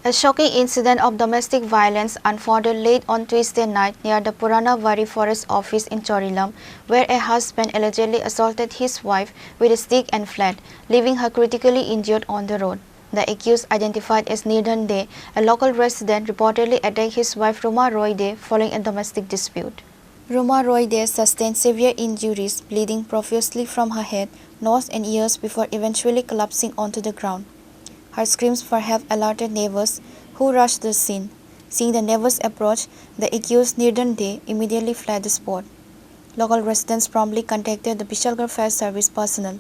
A shocking incident of domestic violence unfolded late on Tuesday night near the Purana Bari Forest Office in Charilam, where a husband allegedly assaulted his wife with a stick and fled, leaving her critically injured on the road. The accused, identified as Nirdhan Dey, a local resident, reportedly attacked his wife Ruma Roy Dey following a domestic dispute. Ruma Roy Dey sustained severe injuries, bleeding profusely from her head, nose and ears before eventually collapsing onto the ground. Her screams for help alerted neighbors, who rushed the scene. Seeing the neighbors approach, the accused Nirdhan Dey immediately fled the spot. Local residents promptly contacted the Bishalgarh Fire Service personnel.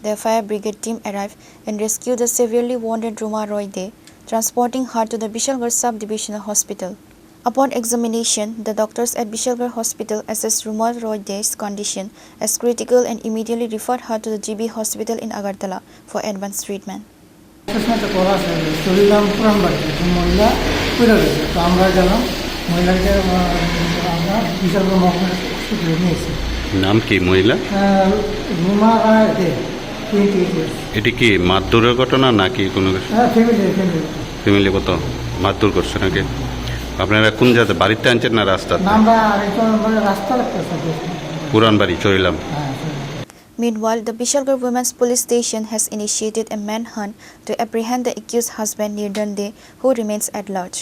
The fire brigade team arrived and rescued the severely wounded Ruma Roy Dey, transporting her to the Bishalgarh Sub-Divisional Hospital. Upon examination, the doctors at Bishalgarh Hospital assessed Ruma Roy Dey's condition as critical and immediately referred her to the GB Hospital in Agartala for advanced treatment. Charilam Purana Bari महिला पूरा गए तो আমরা গেলাম মহিলাকে আমরা বিশাল হসপিটালে নিয়েছি। নাম কি মহিলা? রুমা রায় দে, 28 years। এটি কি মারধরের ঘটনা নাকি কোনো ফ্যামিলি কত মারধর করছে নাকি? আপনারা কোন জায়গাতে বাড়িতে আনছেন না রাস্তাতে? আমরা রাস্তা রাখতেছি পুরান বাড়ি Charilam. Meanwhile, the Bishalgarh Women's Police Station has initiated a manhunt to apprehend the accused husband Nirdhan Dey, who remains at large.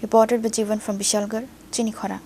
Reported by Jivan from Bishalgarh, Chini, Khorang.